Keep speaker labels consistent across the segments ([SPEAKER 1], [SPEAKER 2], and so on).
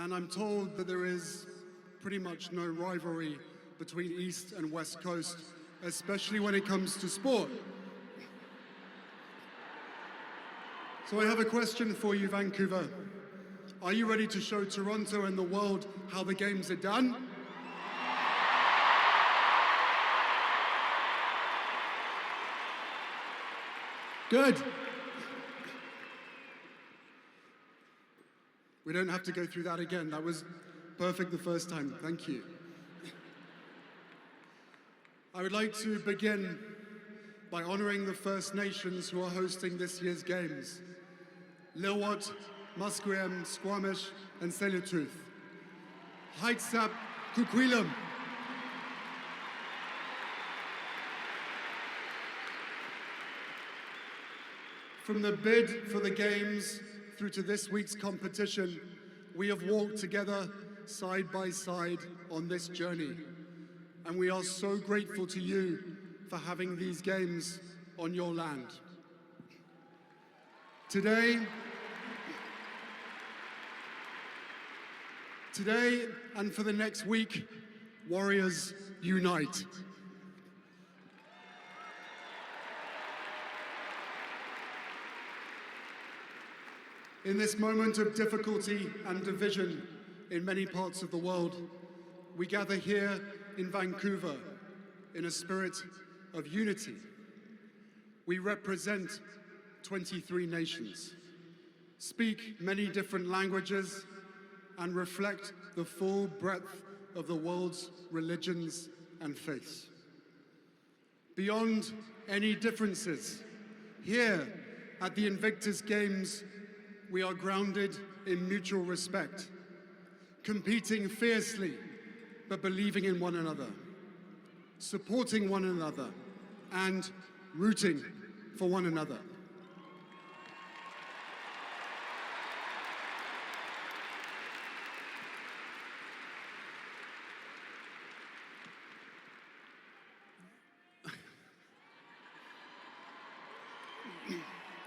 [SPEAKER 1] and I'm told that there is pretty much no rivalry between East and West Coast, especially when it comes to sport. So I have a question for you, Vancouver. Are you ready to show Toronto and the world how the games are done? Good. We don't have to go through that again. That was perfect the first time. Thank you. I would like to begin by honoring the First Nations who are hosting this year's games. Lil'wat, Musqueam, Squamish, and Tsleil-Waututh. Haitsap, Kukwilum. From the bid for the games through to this week's competition, we have walked together side by side on this journey. And we are so grateful to you for having these games on your land. Today and for the next week, Warriors unite. In this moment of difficulty and division in many parts of the world, we gather here in Vancouver in a spirit of unity. We represent 23 nations, speak many different languages, and reflect the full breadth of the world's religions and faiths. Beyond any differences, here at the Invictus Games, we are grounded in mutual respect, competing fiercely, but believing in one another, supporting one another, and rooting for one another.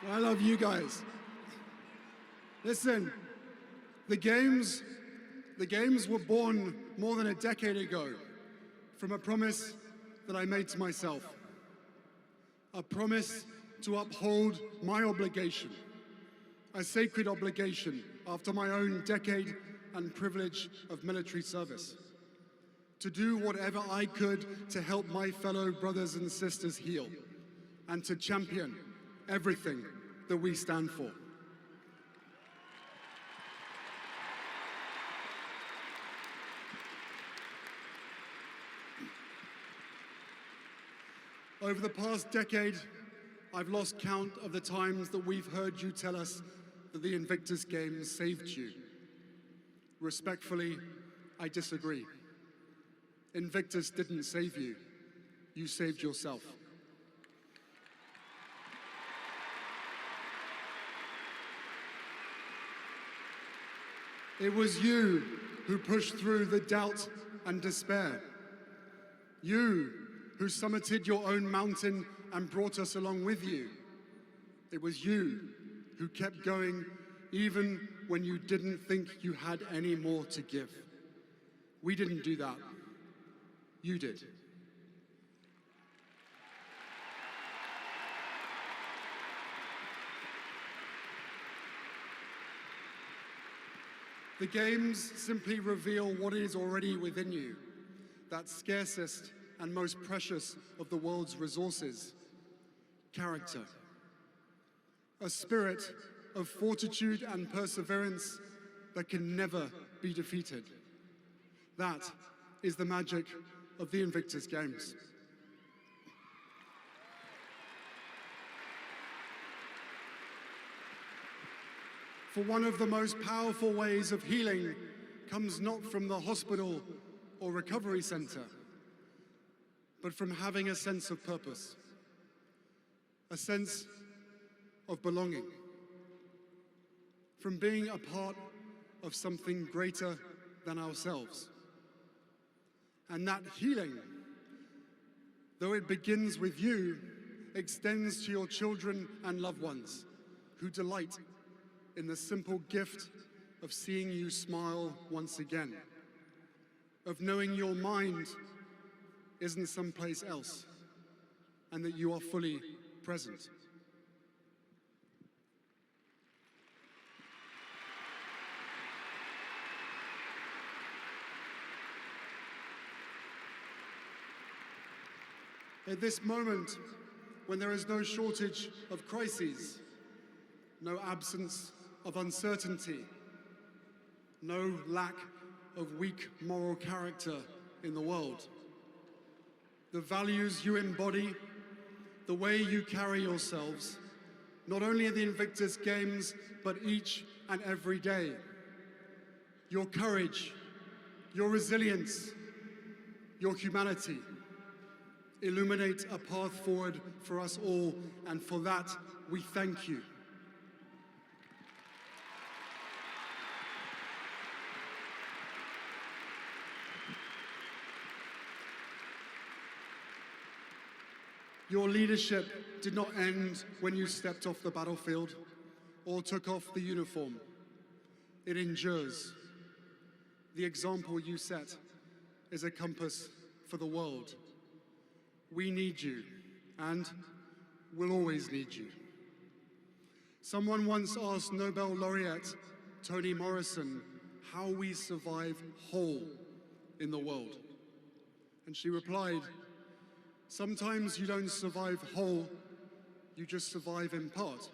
[SPEAKER 1] I love you guys. Listen, the games were born more than a decade ago from a promise that I made to myself. A promise to uphold my obligation, a sacred obligation after my own decade and privilege of military service, to do whatever I could to help my fellow brothers and sisters heal, and to champion everything that we stand for. Over the past decade, I've lost count of the times that we've heard you tell us that the Invictus Games saved you. Respectfully, I disagree. Invictus didn't save you. You saved yourself. It was you who pushed through the doubt and despair. You who summited your own mountain and brought us along with you. It was you who kept going even when you didn't think you had any more to give. We didn't do that. You did. The games simply reveal what is already within you, that scarcest and most precious of the world's resources, character. A spirit of fortitude and perseverance that can never be defeated. That is the magic of the Invictus Games. For one of the most powerful ways of healing comes not from the hospital or recovery center, but from having a sense of purpose, a sense of belonging, from being a part of something greater than ourselves. And that healing, though it begins with you, extends to your children and loved ones who delight in the simple gift of seeing you smile once again, of knowing your mind isn't someplace else, and that you are fully present. At this moment, when there is no shortage of crises, no absence of uncertainty, no lack of weak moral character in the world, the values you embody, the way you carry yourselves, not only at the Invictus Games, but each and every day, your courage, your resilience, your humanity, illuminate a path forward for us all, and for that, we thank you. Your leadership did not end when you stepped off the battlefield or took off the uniform. It endures. The example you set is a compass for the world. We need you, and we'll always need you. Someone once asked Nobel laureate Toni Morrison how we survive whole in the world. And she replied, "Sometimes you don't survive whole, you just survive in part.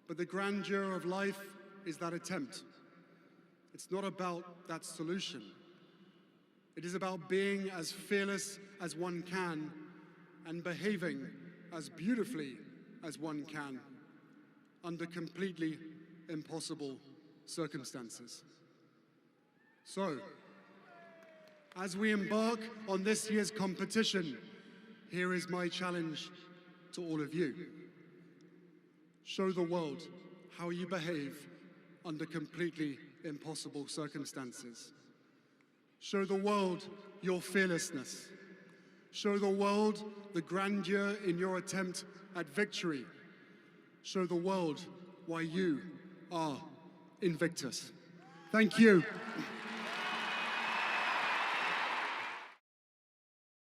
[SPEAKER 1] But the grandeur of life is that attempt. It's not about that solution. It is about being as fearless as one can and behaving as beautifully as one can under completely impossible circumstances." So, as we embark on this year's competition, here is my challenge to all of you. Show the world how you behave under completely impossible circumstances. Show the world your fearlessness. Show the world the grandeur in your attempt at victory. Show the world why you are Invictus. Thank you.